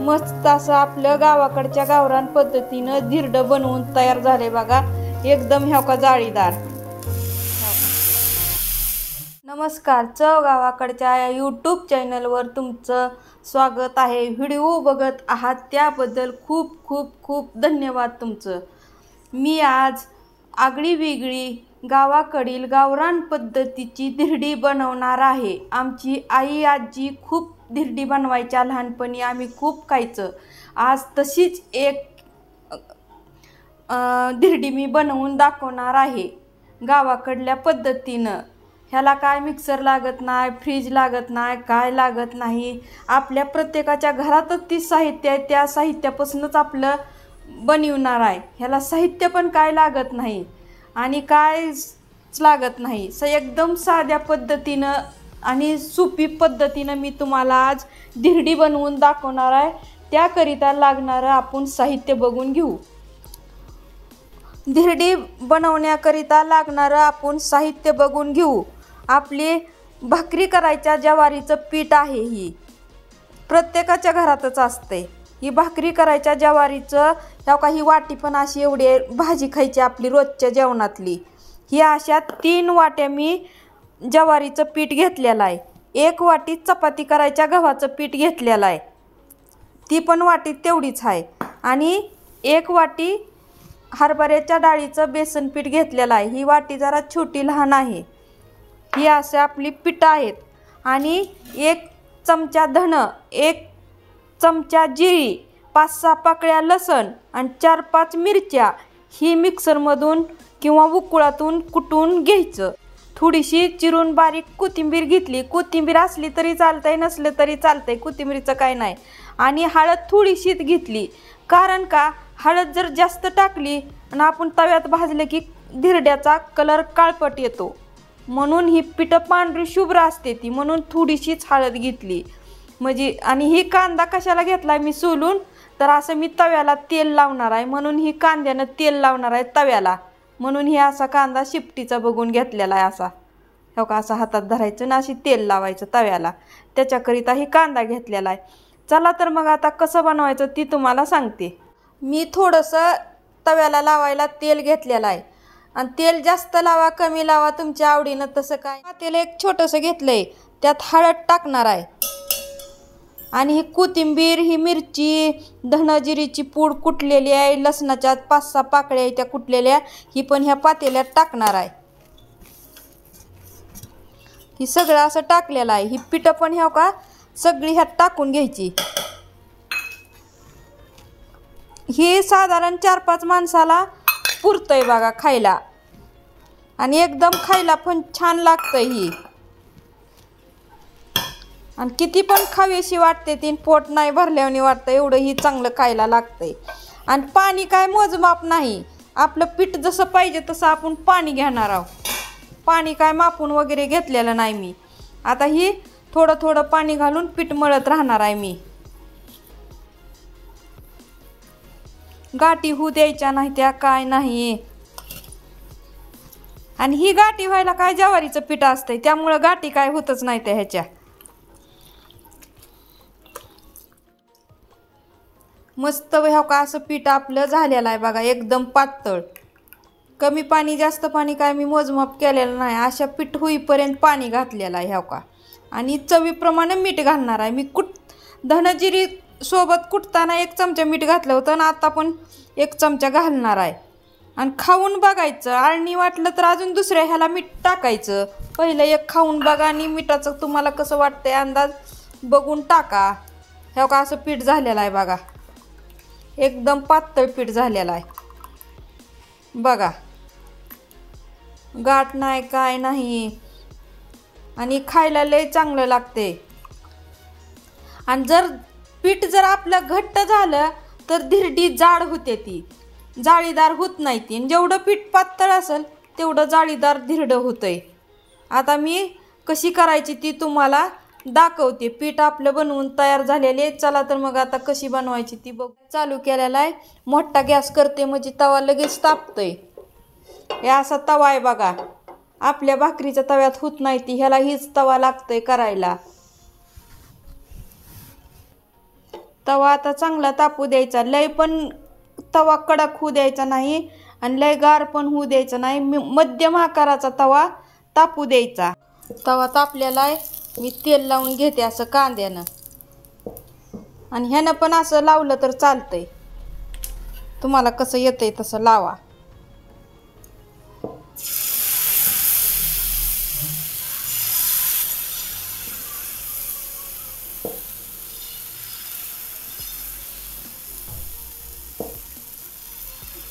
मस्त असं आपलं गावाकडच्या गावरान पद्धतीनं धिरड बनवून तयार झाले बघा, एकदम ह्या का जाळीदार। नमस्कार, चव गावाकडच्या या यूट्यूब चॅनलवर तुमचं स्वागत आहे। व्हिडिओ बघत आहात त्याबद्दल खूप खूप खूप धन्यवाद तुमचं। मी आज आगळी वेगळी गावाकडील गावरान पद्धतीची धिरडी बनवणार आहे। आमची आई आजी खूप धिरडी बनवायच्या लहानपणी, आम्ही खूप खायचं। आज तशीच एक धिरडी मी बनवून दाखवणार आहे गावाकडल्या पद्धतीनं। ह्याला काय मिक्सर लागत नाही, फ्रीज लागत नाही, काय लागत नाही। आपल्या प्रत्येकाच्या घरातच ती साहित्य आहे, त्या साहित्यापासूनच आपलं बनवणार आहे। ह्याला साहित्य पण काय लागत नाही आणि कायच लागत नाही। एकदम साध्या पद्धतीनं आणि सोपी पद्धतीनं मी तुम्हाला आज धिरडी बनवून दाखवणार आहे। त्याकरिता लागणारं आपण साहित्य बघून घेऊ। धिरडी बनवण्याकरिता लागणारं आपण साहित्य बघून घेऊ। आपली भाकरी करायच्या ज्वारीचं पीठ आहे, ही प्रत्येकाच्या घरातच असते। ही भाकरी करायच्या ज्वारीचं ही वाटी पण अशी एवढी भाजी खायची आपली रोजच्या जेवणातली। ही अशा 3 वाट्या मी ज्वारीचं पीठ घेतलेलं आहे। 1 वाटी चपाती करायच्या गव्हाचं पीठ घेतलेलं आहे, ती पण वाटी तेवढीच आहे। आणि 1 वाटी हरभऱ्याच्या डाळीचं बेसन पीठ घेतलेलं आहे, ही वाटी जरा छोटी लहान आहे। ही असे आपली पीठ आहेत। आणि 1 चमचा धन, 1 चमचा जिरी, 5-6 पाकळ्या लसण आणि 4-5 मिरच्या ही मिक्सरमधून किंवा उकळातून कुटून घ्यायचं। थोडीशी चिरून बारीक कोथिंबीर घेतली, कोथिंबीर असली तरी चालतंय, नसले तरी चालतंय, कोथिंबीरचं काय नाही। आणि हळद थोडीशीच घेतली, कारण का हळद जर जास्त टाकली आणि आपण तव्यात भाजले की धिरड्याचा कलर काळपट येतो, म्हणून ही पिठं पांढरी शुभ्र असते ती, म्हणून थोडीशीच हळद घेतली म्हणजे। आणि ही कांदा कशाला घेतलाय मी सोलून, तर असं मी तव्याला तेल लावणार आहे, म्हणून ही कांद्यानं तेल लावणार आहे तव्याला, म्हणून ही असा कांदा शिपटीचा बघून घेतलेला आहे। असा हो का, असा हातात धरायचं ना, अशी तेल लावायचं तव्याला, त्याच्याकरिता ही कांदा घेतलेला आहे। चला तर मग आता कसं बनवायचं ती तुम्हाला सांगते। मी थोडंसं तव्याला लावायला तेल घेतलेलं आहे, आणि तेल जास्त लावा कमी लावा तुमच्या आवडीनं, तसं काय। तेल एक छोटंसं घेतलंय, त्यात हळद टाकणार आहे, आणि ही कोथिंबीर, ही मिरची, धनजिरीची पूड कुटलेली आहे, लसणाच्या 5-6 पाकळ्या आहेत त्या कुटलेल्या, ही पण ह्या पातेल्यात टाकणार आहे। ही सगळं असं टाकलेलं आहे। ही पिठं पण ह्या का सगळी ह्यात टाकून घ्यायची। ही साधारण 4-5 माणसाला पुरतंय बघा खायला, आणि एकदम खायला पण छान लागतंय ही, आणि किती पण खावीशी वाटते ती, पोट नाही भरल्याने वाटतं, एवढं ही चांगलं खायला लागतंय। आणि पाणी काय मोजमाप नाही, आपलं पीठ जसं पाहिजे तसं आपण पाणी घेणार आहोत, पाणी काय मापून वगैरे घेतलेलं नाही मी। आता ही थोडं थोडं पाणी घालून पीठ मळत राहणार आहे मी, गाठी होऊ द्यायच्या नाही त्या, काय नाही। आणि ही गाठी व्हायला काय ज्वारीचं पीठ असतंय, त्यामुळं गाठी काय होतच नाही त्या ह्याच्या। मस्त ह्या का असं पीठ आपलं झालेलं आहे बघा, एकदम पातळ। कमी पाणी जास्त पाणी काय मी मोजमाप केलेलं नाही, अशा पीठ होईपर्यंत पाणी घातलेलं आहे ह्या का। आणि चवीप्रमाणे मीठ घालणार आहे मी। धनजिरी सोबत कुटताना 1 चमचा मीठ घातलं होतं, आणि आता पण 1 चमचा घालणार आहे। आणि खाऊन बघायचं, आळणी वाटलं तर अजून दुसऱ्या ह्याला मीठ टाकायचं। पहिलं एक खाऊन बघा, आणि मिठाचं तुम्हाला कसं वाटतंय अंदाज बघून टाका। ह्या का असं पीठ झालेलं आहे बघा, एकदम पातळ पीठ झालेलं आहे बघा, गाठ नाही काय नाही, आणि खायला लय चांगलं लागते। आणि जर पीठ जर आपलं घट्ट झालं तर धिरडी जाड होते, ती जाळीदार होत नाही ती, आणि जेवढं पीठ पातळ असेल तेवढं जाळीदार धिरडं होतंय। आता मी कशी करायची ती तुम्हाला दाखवते। पीठ आपलं बनवून तयार झालेले, चला तर मग आता कशी बनवायची ती बघ। चालू केलेला आहे, मोठा गॅस करते म्हणजे तवा लगेच तापतोय। हे असा तवा आहे बघा, आपल्या भाकरीच्या तव्यात होत नाही ती, ह्याला हीच तवा लागतंय करायला। तवा आता चांगला तापू द्यायचा, लय पण तवा कडक होऊ द्यायचा नाही आणि लय गार पण होऊ द्यायचा नाही, मध्यम आकाराचा तवा तापू द्यायचा. तवा तापलेला आहे, मी तेल लावून घेते असं कांद्यानं, आणि ह्यानं पण असं लावलं तर चालतंय. तुम्हाला कसं येतंय तसं लावा.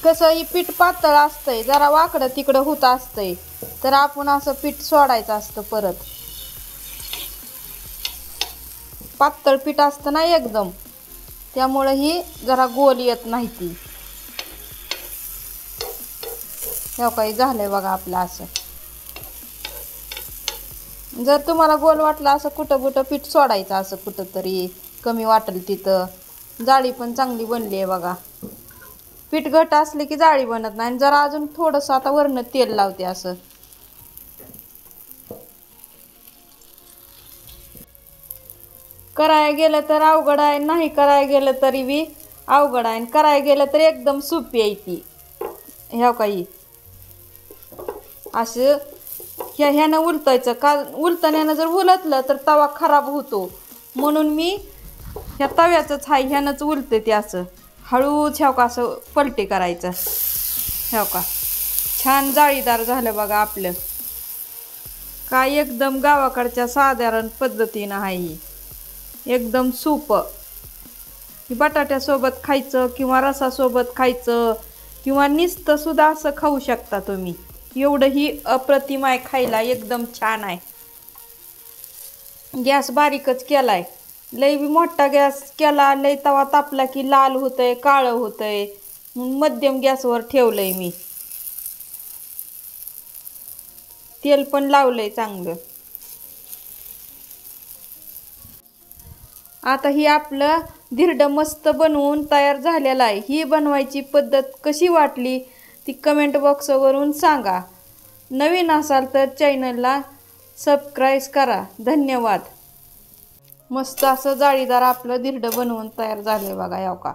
कसं ही पीठ पातळ असतंय, जरा वाकडं तिकडं होत असतंय, तर आपण असं पीठ सोडायचं असतं. परत पातळ पीठ असतं ना एकदम, त्यामुळं ही जरा गोल येत नाही ती. हे काही झालंय बघा आपलं असं. जर तुम्हाला गोल वाटलं असं कुठं पीठ सोडायचं, असं कुठं तरी कमी वाटेल तिथं. जाळी पण चांगली बनली आहे बघा. पीठ घट असले की जाळी बनत नाही. जरा अजून थोडंसं आता वरनं तेल लावते असं. करायला गेलं तर अवघड आहे, नाही करायला गेलं तरी बी अवघड आहे, करायला गेलं तर एकदम सोपी आहे ती. ह्या काही असं ह्यानं उलटायचं का, उलटण्यानं जर उलटलं तर तवा खराब होतो. म्हणून मी ह्या तव्याचंच हाय, ह्यानंच उलटते ते असं हळूच. ह्याव का असं पलटी करायचं. ह्याव का छान जाळीदार झालं बघा आपलं. काय एकदम गावाकडच्या साधारण पद्धतीनं आहे ही, एकदम सोपं. ही बटाट्यासोबत खायचं किंवा रसासोबत खायचं किंवा नुसतं सुद्धा असं खाऊ शकता तुम्ही. एवढं ही अप्रतिम आहे खायला, एकदम छान आहे. गॅस बारीकच केलाय, लय बी मोठा गॅस केला लय तवा तापला की लाल होतंय, काळं होतंय. मध्यम गॅसवर ठेवलंय मी. तेल पण लावलंय चांगलं. आता ही आपलं धिरडं मस्त बनवून तयार झालेलं आहे. ही बनवायची पद्धत कशी वाटली ती कमेंट बॉक्सवरून सांगा. नवीन असाल तर चॅनलला सबस्क्राईब करा. धन्यवाद. मस्त असं जाळीदार आपलं धिरडं बनवून तयार झालंय बघा. याव का